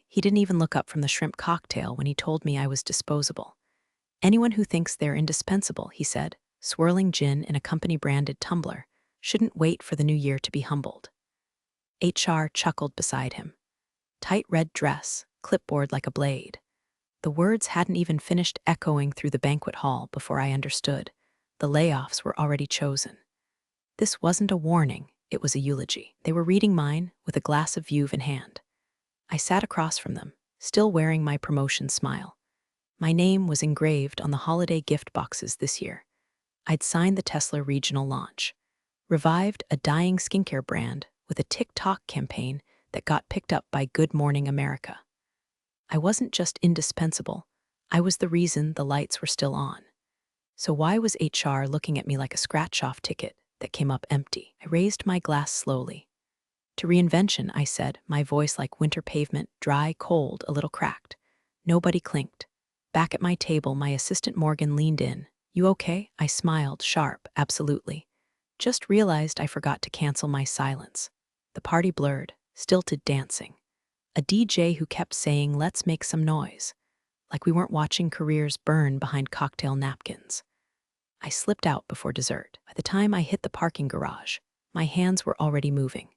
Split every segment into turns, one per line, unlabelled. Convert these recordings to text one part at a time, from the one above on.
He didn't even look up from the shrimp cocktail when he told me I was disposable. Anyone who thinks they're indispensable, he said, swirling gin in a company-branded tumbler, shouldn't wait for the new year to be humbled. HR chuckled beside him. Tight red dress, clipboard like a blade. The words hadn't even finished echoing through the banquet hall before I understood. The layoffs were already chosen. This wasn't a warning, it was a eulogy. They were reading mine with a glass of Veuve in hand. I sat across from them, still wearing my promotion smile. My name was engraved on the holiday gift boxes this year. I'd signed the Tesla regional launch, revived a dying skincare brand with a TikTok campaign that got picked up by Good Morning America. I wasn't just indispensable, I was the reason the lights were still on. So why was HR looking at me like a scratch-off ticket that came up empty? I raised my glass slowly. To reinvention, I said, my voice like winter pavement, dry, cold, a little cracked. Nobody clinked. Back at my table, my assistant Morgan leaned in. You okay? I smiled, sharp, absolutely. Just realized I forgot to cancel my silence. The party blurred, stilted dancing. A DJ who kept saying, let's make some noise, like we weren't watching careers burn behind cocktail napkins. I slipped out before dessert. By the time I hit the parking garage, my hands were already moving.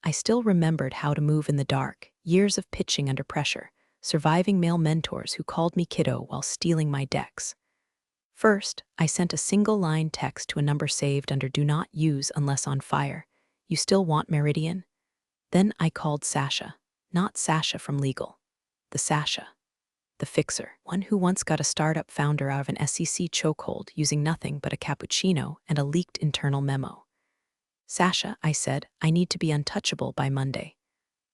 I still remembered how to move in the dark, years of pitching under pressure, surviving male mentors who called me kiddo while stealing my decks. First, I sent a single-line text to a number saved under Do Not Use Unless on Fire. You still want Meridian? Then I called Sasha, not Sasha from Legal. The Sasha, the fixer, one who once got a startup founder out of an SEC chokehold using nothing but a cappuccino and a leaked internal memo. Sasha, I said, I need to be untouchable by Monday.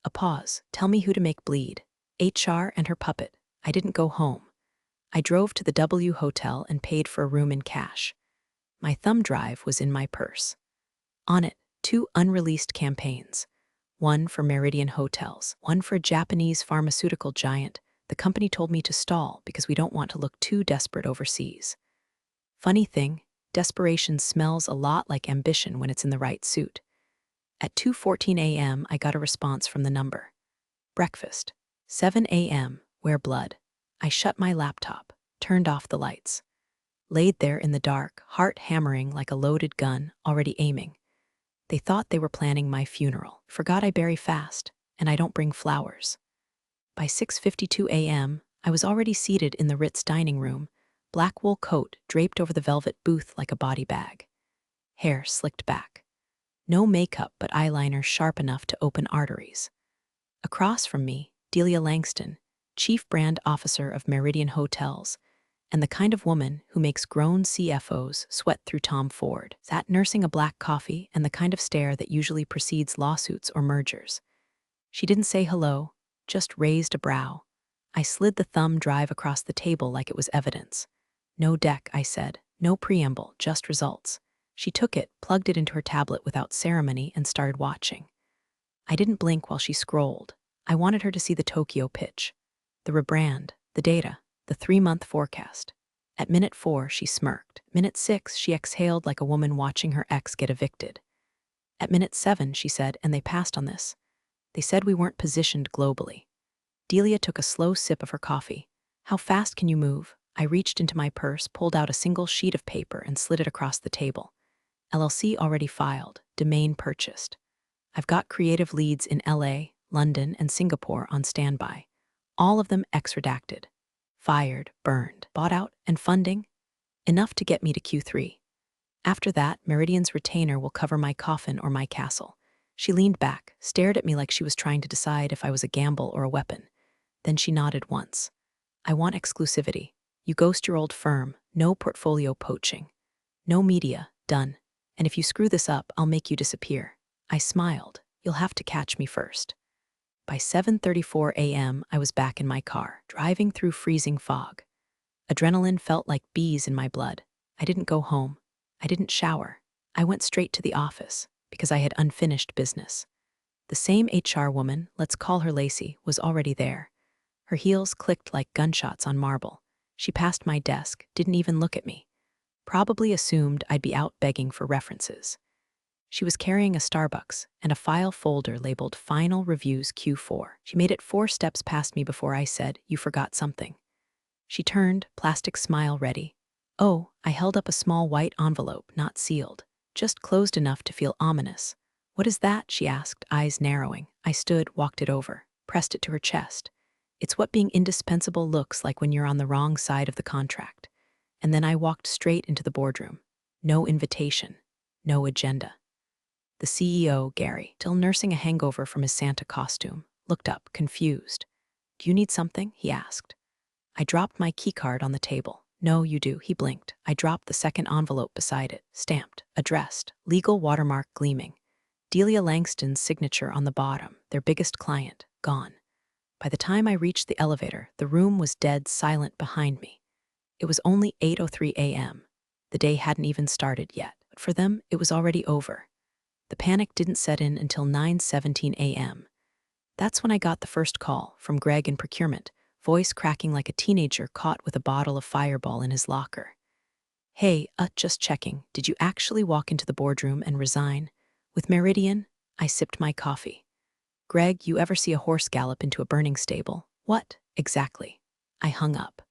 A pause. Tell me who to make bleed. HR and her puppet. I didn't go home. I drove to the W Hotel and paid for a room in cash. My thumb drive was in my purse. On it, 2 unreleased campaigns. One for Meridian Hotels, one for a Japanese pharmaceutical giant. The company told me to stall because we don't want to look too desperate overseas. Funny thing, desperation smells a lot like ambition when it's in the right suit. At 2:14 a.m., I got a response from the number. Breakfast. 7 a.m., wear blood. I shut my laptop, turned off the lights. Laid there in the dark, heart hammering like a loaded gun, already aiming. They thought they were planning my funeral. Forgot I bury fast, and I don't bring flowers. By 6:52 a.m., I was already seated in the Ritz dining room, black wool coat draped over the velvet booth like a body bag. Hair slicked back. No makeup but eyeliner sharp enough to open arteries. Across from me, Delia Langston, Chief Brand Officer of Meridian Hotels, and the kind of woman who makes grown CFOs sweat through Tom Ford, sat nursing a black coffee and the kind of stare that usually precedes lawsuits or mergers. She didn't say hello, just raised a brow. I slid the thumb drive across the table like it was evidence. No deck, I said, no preamble, just results. She took it, plugged it into her tablet without ceremony, and started watching. I didn't blink while she scrolled. I wanted her to see the Tokyo pitch, the rebrand, the data, the 3-month forecast. At minute 4, she smirked. Minute 6, she exhaled like a woman watching her ex get evicted. At minute 7, she said, and they passed on this. They said we weren't positioned globally. Delia took a slow sip of her coffee. How fast can you move? I reached into my purse, pulled out a single sheet of paper, and slid it across the table. LLC already filed, domain purchased. I've got creative leads in LA, London, and Singapore on standby. All of them ex-redacted. Fired, burned, bought out, and funding? Enough to get me to Q3. After that, Meridian's retainer will cover my coffin or my castle. She leaned back, stared at me like she was trying to decide if I was a gamble or a weapon. Then she nodded once. I want exclusivity. You ghost your old firm, no portfolio poaching. No media, done. And if you screw this up, I'll make you disappear. I smiled. You'll have to catch me first. By 7:34 a.m., I was back in my car, driving through freezing fog. Adrenaline felt like bees in my blood. I didn't go home. I didn't shower. I went straight to the office, because I had unfinished business. The same HR woman, let's call her Lacey, was already there. Her heels clicked like gunshots on marble. She passed my desk, didn't even look at me. Probably assumed I'd be out begging for references. She was carrying a Starbucks and a file folder labeled Final Reviews Q4. She made it 4 steps past me before I said, "You forgot something." She turned, plastic smile ready. Oh, I held up a small white envelope, not sealed, just closed enough to feel ominous. "What is that?" she asked, eyes narrowing. I stood, walked it over, pressed it to her chest. "It's what being indispensable looks like when you're on the wrong side of the contract." And then I walked straight into the boardroom. No invitation, no agenda. The CEO, Gary, still nursing a hangover from his Santa costume, looked up, confused. "Do you need something?" he asked. I dropped my keycard on the table. "No, you do," he blinked. I dropped the second envelope beside it, stamped, addressed, legal watermark gleaming. Delia Langston's signature on the bottom, their biggest client, gone. By the time I reached the elevator, the room was dead silent behind me. It was only 8:03 a.m. The day hadn't even started yet, but for them, it was already over. The panic didn't set in until 9:17 a.m. That's when I got the first call from Greg in procurement, voice cracking like a teenager caught with a bottle of Fireball in his locker. "Hey, just checking. Did you actually walk into the boardroom and resign?" With Meridian, I sipped my coffee. "Greg, you ever see a horse gallop into a burning stable?" "What?" "Exactly." I hung up.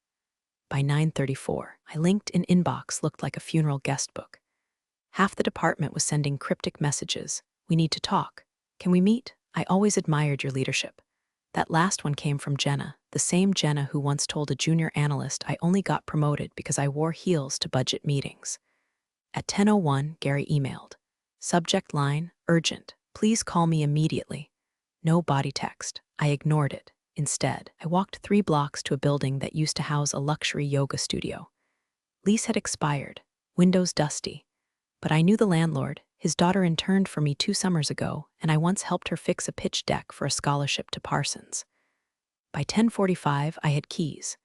By 9:34, my LinkedIn inbox looked like a funeral guest book. Half the department was sending cryptic messages. "We need to talk. Can we meet? I always admired your leadership." That last one came from Jenna, the same Jenna who once told a junior analyst I only got promoted because I wore heels to budget meetings. At 10:01, Gary emailed. Subject line, urgent. Please call me immediately. No body text. I ignored it. Instead, I walked 3 blocks to a building that used to house a luxury yoga studio. Lease had expired, windows dusty. But I knew the landlord. His daughter interned for me 2 summers ago, and I once helped her fix a pitch deck for a scholarship to Parsons. By 10:45, I had keys.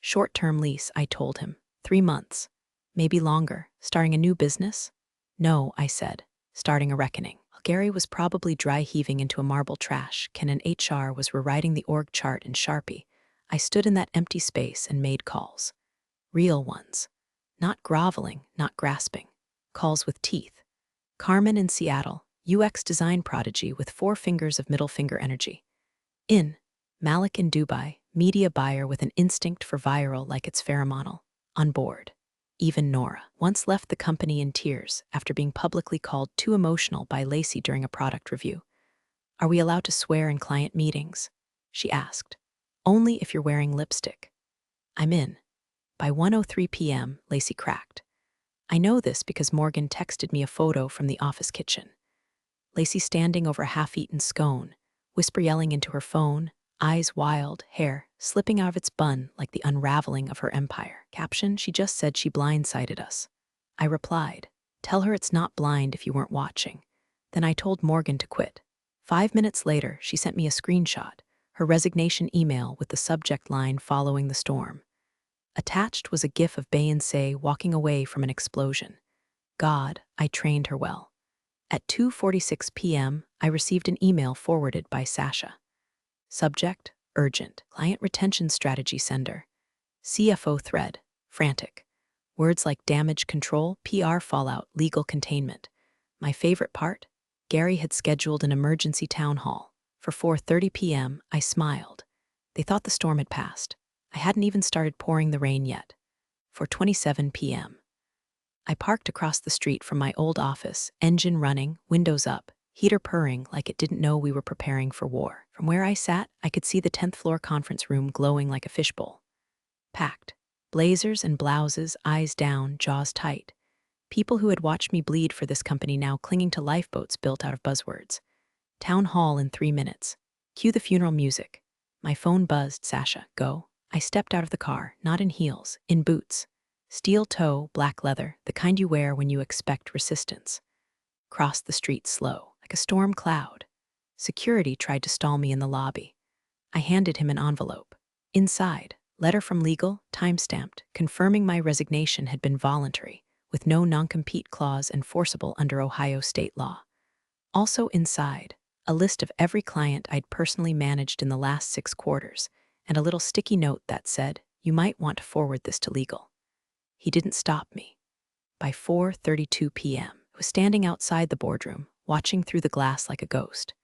Short-term lease, I told him. 3 months. Maybe longer. Starting a new business? No, I said. Starting a reckoning. While Gary was probably dry heaving into a marble trash, Ken in HR was rewriting the org chart in Sharpie. I stood in that empty space and made calls. Real ones. Not groveling, not grasping. Calls with teeth. Carmen in Seattle, UX design prodigy with 4 fingers of middle finger energy. In. Malik in Dubai, media buyer with an instinct for viral like it's pheromonal. On board. Even Nora once left the company in tears after being publicly called too emotional by Lacey during a product review. "Are we allowed to swear in client meetings?" she asked. "Only if you're wearing lipstick." I'm in. By 1:03 p.m., Lacey cracked. I know this because Morgan texted me a photo from the office kitchen. Lacey standing over a half-eaten scone, whisper yelling into her phone, eyes wild, hair slipping out of its bun like the unraveling of her empire. Caption, "She just said she blindsided us." I replied, "Tell her it's not blind if you weren't watching." Then I told Morgan to quit. 5 minutes later, she sent me a screenshot, her resignation email with the subject line following the storm. Attached was a gif of Beyoncé walking away from an explosion. God, I trained her well. At 2:46 p.m., I received an email forwarded by Sasha. Subject, urgent. Client retention strategy sender. CFO thread, frantic. Words like damage control, PR fallout, legal containment. My favorite part? Gary had scheduled an emergency town hall. For 4:30 p.m., I smiled. They thought the storm had passed. I hadn't even started pouring the rain yet. 4:27 p.m. I parked across the street from my old office, engine running, windows up, heater purring like it didn't know we were preparing for war. From where I sat, I could see the 10th floor conference room glowing like a fishbowl. Packed. Blazers and blouses, eyes down, jaws tight. People who had watched me bleed for this company now clinging to lifeboats built out of buzzwords. Town hall in 3 minutes. Cue the funeral music. My phone buzzed. Sasha, go. I stepped out of the car, not in heels, in boots. Steel toe, black leather, the kind you wear when you expect resistance. Crossed the street slow, like a storm cloud. Security tried to stall me in the lobby. I handed him an envelope. Inside, letter from legal, time-stamped, confirming my resignation had been voluntary, with no non-compete clause enforceable under Ohio state law. Also inside, a list of every client I'd personally managed in the last 6 quarters, and a little sticky note that said, "You might want to forward this to legal." He didn't stop me. By 4:32 p.m., it was standing outside the boardroom, watching through the glass like a ghost.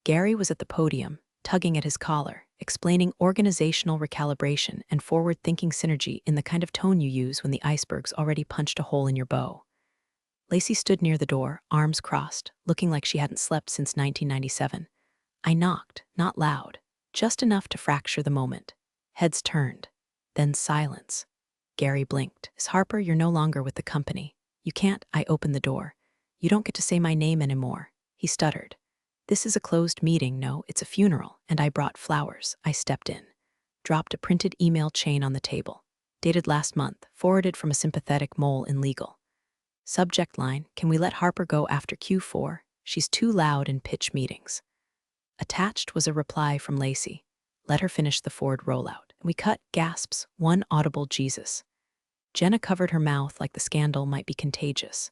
Gary was at the podium, tugging at his collar, explaining organizational recalibration and forward-thinking synergy in the kind of tone you use when the iceberg's already punched a hole in your bow. Lacey stood near the door, arms crossed, looking like she hadn't slept since 1997. I knocked, not loud, just enough to fracture the moment. Heads turned. Then silence. Gary blinked. "Miss Harper, you're no longer with the company. You can't." I opened the door. "You don't get to say my name anymore." He stuttered. "This is a closed meeting. No, it's a funeral, and I brought flowers." I stepped in. Dropped a printed email chain on the table. Dated last month, forwarded from a sympathetic mole in legal. Subject line, "Can we let Harper go after Q4? She's too loud in pitch meetings." Attached was a reply from Lacey. "Let her finish the Ford rollout." We cut, gasps, one audible Jesus. Jenna covered her mouth like the scandal might be contagious.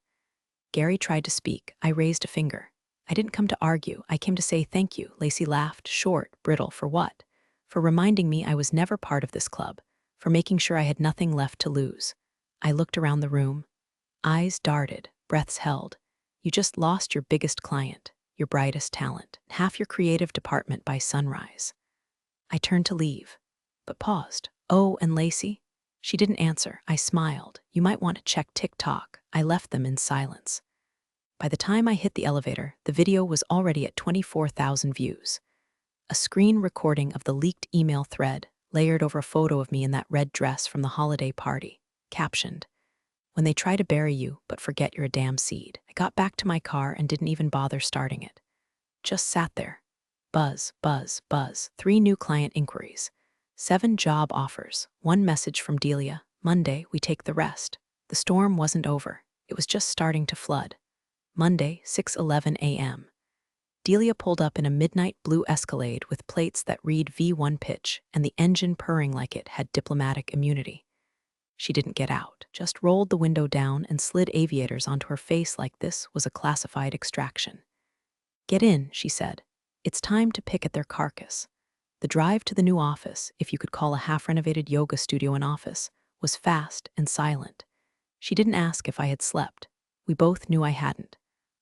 Gary tried to speak. I raised a finger. "I didn't come to argue. I came to say thank you." Lacey laughed, short, brittle. "For what?" "For reminding me I was never part of this club. For making sure I had nothing left to lose." I looked around the room. Eyes darted, breaths held. "You just lost your biggest client, your brightest talent, half your creative department by sunrise." I turned to leave, but paused. "Oh, and Lacey?" She didn't answer. I smiled. "You might want to check TikTok." I left them in silence. By the time I hit the elevator, the video was already at 24,000 views. A screen recording of the leaked email thread, layered over a photo of me in that red dress from the holiday party. Captioned, "When they try to bury you, but forget you're a damn seed." I got back to my car and didn't even bother starting it. Just sat there. Buzz, buzz, buzz. 3 new client inquiries. 7 job offers. 1 message from Delia. Monday, we take the rest. The storm wasn't over. It was just starting to flood. Monday, 6:11 a.m. Delia pulled up in a midnight blue Escalade with plates that read V1 pitch, and the engine purring like it had diplomatic immunity. She didn't get out, just rolled the window down and slid aviators onto her face like this was a classified extraction. "Get in," she said. "It's time to pick at their carcass." The drive to the new office, if you could call a half-renovated yoga studio an office, was fast and silent. She didn't ask if I had slept. We both knew I hadn't.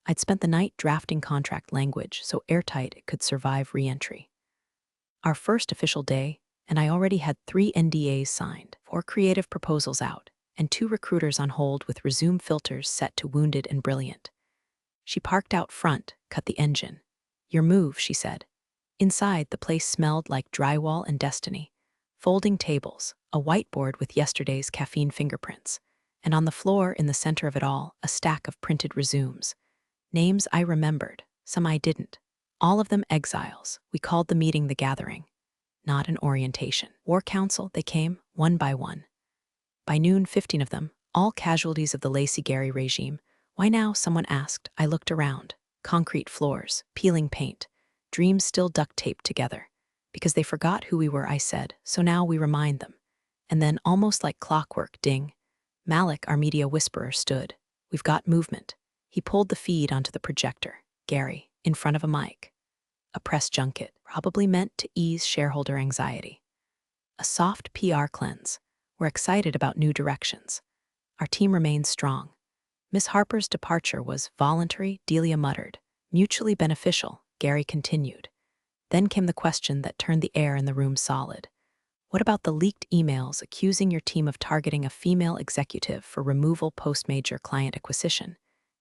I'd spent the night drafting contract language so airtight it could survive re-entry. Our first official day, and I already had 3 NDAs signed, 4 creative proposals out, and 2 recruiters on hold with resume filters set to wounded and brilliant. She parked out front, cut the engine. "Your move," she said. Inside, the place smelled like drywall and destiny. Folding tables, a whiteboard with yesterday's caffeine fingerprints, and on the floor in the center of it all, a stack of printed resumes. Names I remembered, some I didn't. All of them exiles. We called the meeting the gathering, not an orientation. War Council, they came, one by one. By noon, 15 of them, all casualties of the Lacey Gary regime. "Why now?" someone asked. I looked around. Concrete floors, peeling paint, dreams still duct taped together. "Because they forgot who we were," I said, "so now we remind them." And then, almost like clockwork, ding. Malik, our media whisperer, stood. "We've got movement." He pulled the feed onto the projector. Gary, in front of a mic. A press junket, probably meant to ease shareholder anxiety. A soft PR cleanse. We're excited about new directions. Our team remains strong. Miss Harper's departure was voluntary, Delia muttered. Mutually beneficial, Gary continued. Then came the question that turned the air in the room solid. "What about the leaked emails accusing your team of targeting a female executive for removal post-major client acquisition?"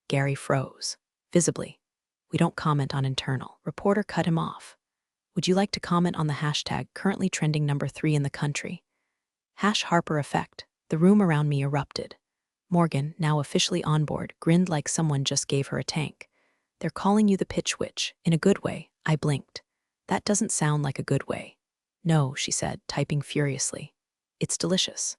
Gary froze, visibly. "We don't comment on internal." Reporter cut him off. "Would you like to comment on the hashtag currently trending number 3 in the country?" #Harper effect. The room around me erupted. Morgan, now officially on board, grinned like someone just gave her a tank. "They're calling you the pitch witch, in a good way." I blinked. "That doesn't sound like a good way." "No," she said, typing furiously. "It's delicious."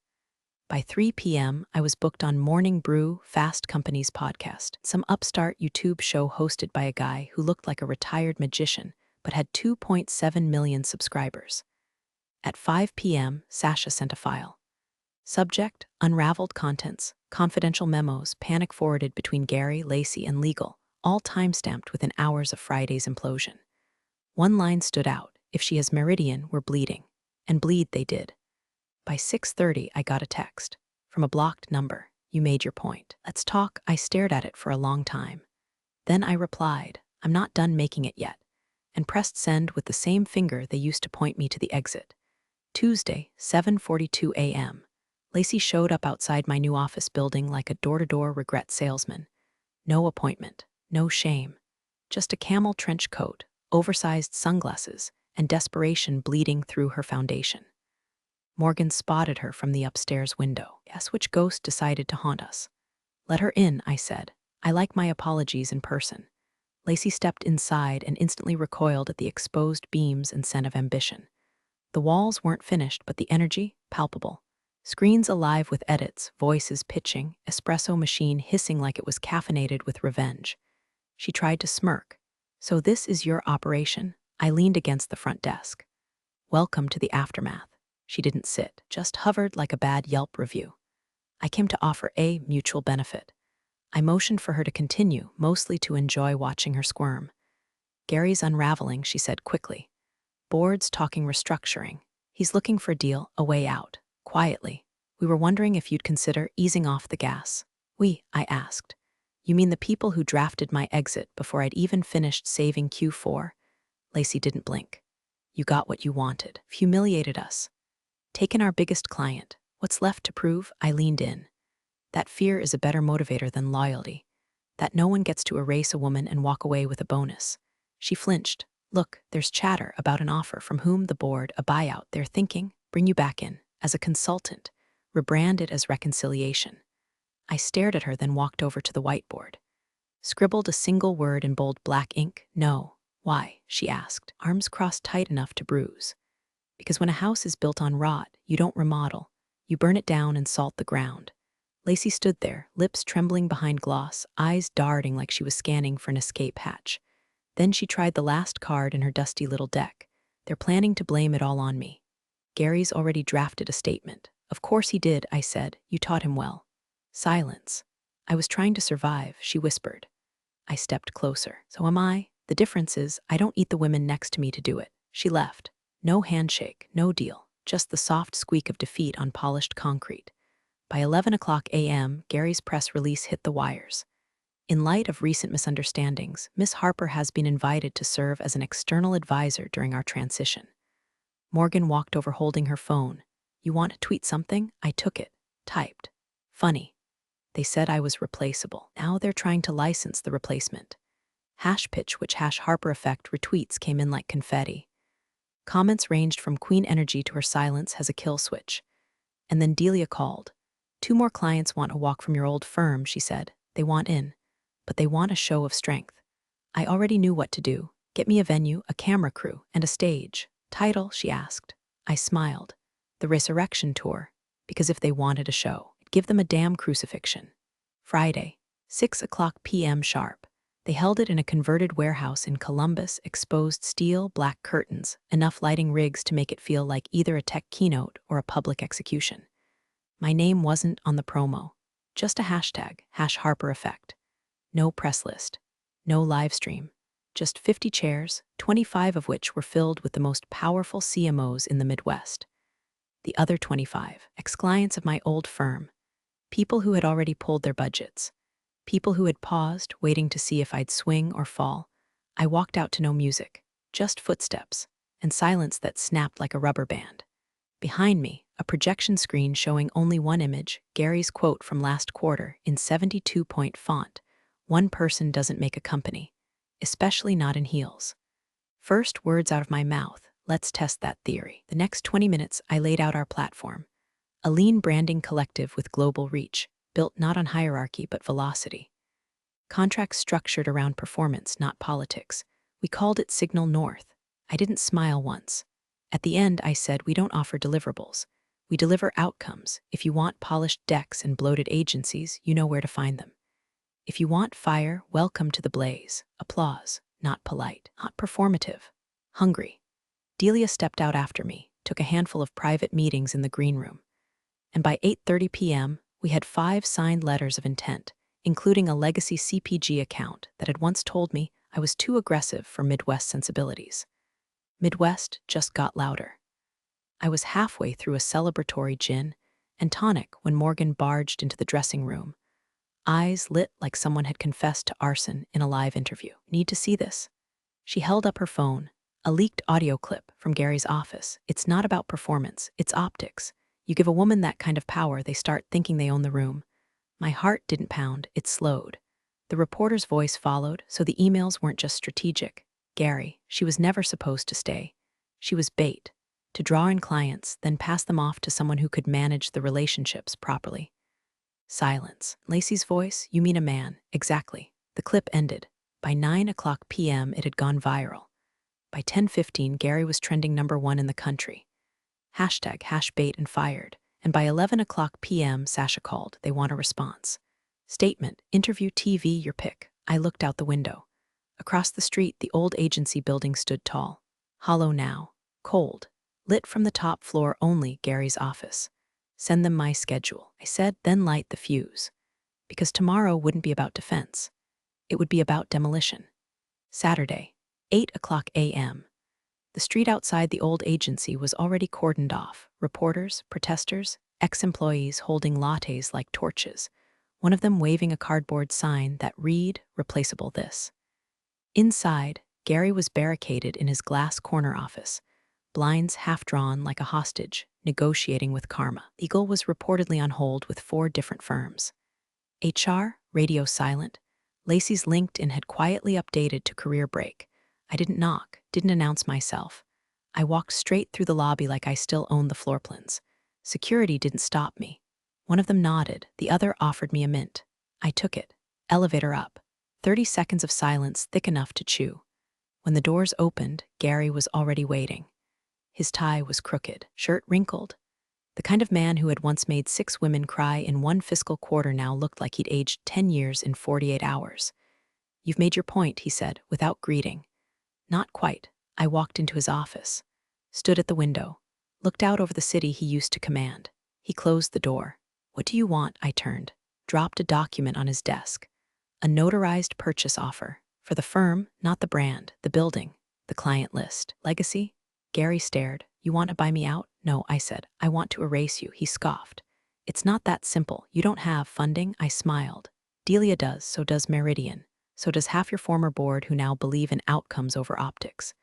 By 3 p.m., I was booked on Morning Brew, Fast Company's podcast, some upstart YouTube show hosted by a guy who looked like a retired magician but had 2.7 million subscribers. At 5 p.m., Sasha sent a file. Subject, unraveled contents, confidential memos panic-forwarded between Gary, Lacey, and legal, all time-stamped within hours of Friday's implosion. One line stood out: "If she has meridian, we're bleeding." And bleed they did. By 6:30, I got a text from a blocked number. You made your point. Let's talk. I stared at it for a long time. Then I replied, I'm not done making it yet, and pressed send with the same finger they used to point me to the exit. Tuesday, 7:42 a.m. Lacey showed up outside my new office building like a door-to-door regret salesman. No appointment, no shame. Just a camel trench coat, oversized sunglasses, and desperation bleeding through her foundation. Morgan spotted her from the upstairs window. Guess which ghost decided to haunt us? Let her in, I said. I like my apologies in person. Lacey stepped inside and instantly recoiled at the exposed beams and scent of ambition. The walls weren't finished, but the energy, palpable. Screens alive with edits, voices pitching, espresso machine hissing like it was caffeinated with revenge. She tried to smirk. So this is your operation? I leaned against the front desk. Welcome to the aftermath. She didn't sit, just hovered like a bad Yelp review. I came to offer a mutual benefit. I motioned for her to continue, mostly to enjoy watching her squirm. Gary's unraveling, she said quickly. Board's talking restructuring. He's looking for a deal, a way out. Quietly. We were wondering if you'd consider easing off the gas. I asked. You mean the people who drafted my exit before I'd even finished saving Q4? Lacey didn't blink. You got what you wanted. Humiliated us. Taken our biggest client. What's left to prove? I leaned in. That fear is a better motivator than loyalty. That no one gets to erase a woman and walk away with a bonus. She flinched. Look, there's chatter about an offer from whom the board, a buyout. They're thinking, bring you back in, as a consultant, rebrand it as reconciliation. I stared at her, then walked over to the whiteboard. Scribbled a single word in bold black ink. No. Why? She asked, arms crossed tight enough to bruise. Because when a house is built on rot, you don't remodel. You burn it down and salt the ground. Lacey stood there, lips trembling behind gloss, eyes darting like she was scanning for an escape hatch. Then she tried the last card in her dusty little deck. They're planning to blame it all on me. Gary's already drafted a statement. Of course he did, I said. You taught him well. Silence. I was trying to survive, she whispered. I stepped closer. So am I. The difference is, I don't eat the women next to me to do it. She left. No handshake, no deal, just the soft squeak of defeat on polished concrete. By 11 o'clock a.m., Gary's press release hit the wires. In light of recent misunderstandings, Miss Harper has been invited to serve as an external advisor during our transition. Morgan walked over holding her phone. You want to tweet something? I took it. Typed. Funny. They said I was replaceable. Now they're trying to license the replacement. Hash pitch which hash Harper effect retweets came in like confetti. Comments ranged from Queen Energy to her silence has a kill switch. And then Delia called. 2 more clients want a walk from your old firm, she said. They want in. But they want a show of strength. I already knew what to do. Get me a venue, a camera crew, and a stage. Title, she asked. I smiled. The Resurrection Tour. Because if they wanted a show, give them a damn crucifixion. Friday, 6 o'clock p.m. sharp. They held it in a converted warehouse in Columbus, exposed steel, black curtains, enough lighting rigs to make it feel like either a tech keynote or a public execution. My name wasn't on the promo. Just a hashtag, #HarperEffect. No press list. No live stream. Just 50 chairs, 25 of which were filled with the most powerful CMOs in the Midwest. The other 25, ex-clients of my old firm. People who had already pulled their budgets. People who had paused, waiting to see if I'd swing or fall. I walked out to no music, just footsteps, and silence that snapped like a rubber band. Behind me, a projection screen showing only one image, Gary's quote from last quarter in 72-point font. One person doesn't make a company, especially not in heels. First words out of my mouth, let's test that theory. The next 20 minutes, I laid out our platform. A lean branding collective with global reach, built not on hierarchy but velocity. Contracts structured around performance, not politics. We called it Signal North. I didn't smile once. At the end, I said, we don't offer deliverables. We deliver outcomes. If you want polished decks and bloated agencies, you know where to find them. If you want fire, welcome to the blaze. Applause, not polite, not performative. Hungry. Delia stepped out after me, took a handful of private meetings in the green room. And by 8:30 p.m., we had 5 signed letters of intent, including a legacy CPG account that had once told me I was too aggressive for Midwest sensibilities. Midwest just got louder. I was halfway through a celebratory gin, and tonic when Morgan barged into the dressing room, eyes lit like someone had confessed to arson in a live interview. Need to see this? She held up her phone, a leaked audio clip from Gary's office. It's not about performance, it's optics. You give a woman that kind of power, they start thinking they own the room. My heart didn't pound, it slowed. The reporter's voice followed, so the emails weren't just strategic. Gary, she was never supposed to stay. She was bait, to draw in clients, then pass them off to someone who could manage the relationships properly. Silence. Lacey's voice, you mean a man. Exactly. The clip ended. By 9:00 p.m., it had gone viral. By 10:15, Gary was trending #1 in the country. #bait and fired. And by 11:00 p.m., Sasha called. They want a response. Statement, interview, TV, your pick. I looked out the window. Across the street, the old agency building stood tall. Hollow now. Cold. Lit from the top floor only, Gary's office. Send them my schedule, I said, then light the fuse. Because tomorrow wouldn't be about defense. It would be about demolition. Saturday, 8:00 a.m. The street outside the old agency was already cordoned off. Reporters, protesters, ex-employees holding lattes like torches, one of them waving a cardboard sign that read, replaceable this. Inside, Gary was barricaded in his glass corner office, blinds half-drawn like a hostage, negotiating with karma. Eagle was reportedly on hold with 4 different firms. HR, radio silent. Lacey's LinkedIn had quietly updated to career break. I didn't knock, didn't announce myself. I walked straight through the lobby like I still owned the floor plans. Security didn't stop me. One of them nodded, the other offered me a mint. I took it. Elevator up. 30 seconds of silence thick enough to chew. When the doors opened, Gary was already waiting. His tie was crooked, shirt wrinkled. The kind of man who had once made 6 women cry in 1 fiscal quarter now looked like he'd aged 10 years in 48 hours. You've made your point, he said, without greeting. Not quite. I walked into his office, stood at the window, looked out over the city he used to command. He closed the door. What do you want? I turned, dropped a document on his desk. A notarized purchase offer. For the firm, not the brand, the building, the client list. Legacy? Gary stared. You want to buy me out? No, I said. I want to erase you. He scoffed. It's not that simple. You don't have funding? I smiled. Delia does, so does Meridian. So does half your former board who now believe in outcomes over optics.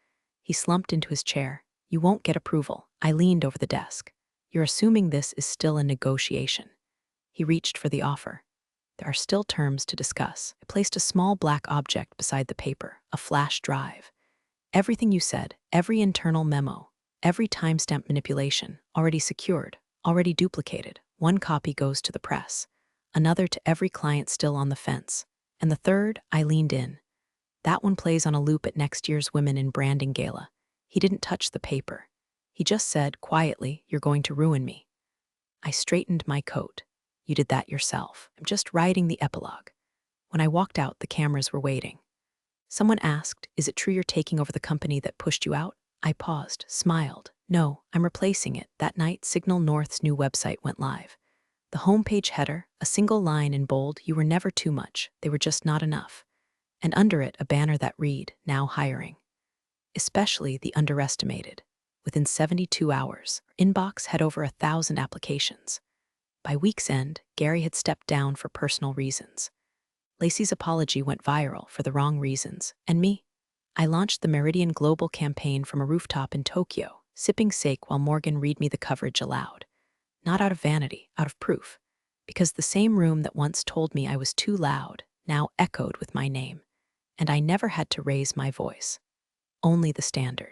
He slumped into his chair. You won't get approval. I leaned over the desk. You're assuming this is still a negotiation. He reached for the offer. There are still terms to discuss. I placed a small black object beside the paper, a flash drive. Everything you said, every internal memo, every timestamp manipulation, already secured, already duplicated. 1 copy goes to the press, another to every client still on the fence, and the third, I leaned in. That one plays on a loop at next year's Women in Branding Gala. He didn't touch the paper. He just said, quietly, you're going to ruin me. I straightened my coat. You did that yourself. I'm just writing the epilogue. When I walked out, the cameras were waiting. Someone asked, is it true you're taking over the company that pushed you out? I paused, smiled. No, I'm replacing it. That night, Signal North's new website went live. The homepage header, a single line in bold, you were never too much, they were just not enough. And under it, a banner that read, now hiring. Especially the underestimated. Within 72 hours, our inbox had over 1,000 applications. By week's end, Gary had stepped down for personal reasons. Lacey's apology went viral for the wrong reasons, and me? I launched the Meridian Global campaign from a rooftop in Tokyo, sipping sake while Morgan read me the coverage aloud. Not out of vanity, out of proof. Because the same room that once told me I was too loud now echoed with my name. And I never had to raise my voice. Only the standard.